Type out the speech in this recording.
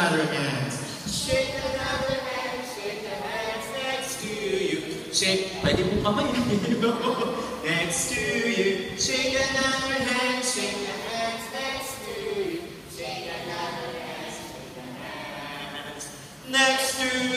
another hand. Shake another hand, shake the hands next to you. Shake, pwede mo kamay. Next to you. Shake another hand, shake the hands next to you. Shake another hand, shake the hands next to you.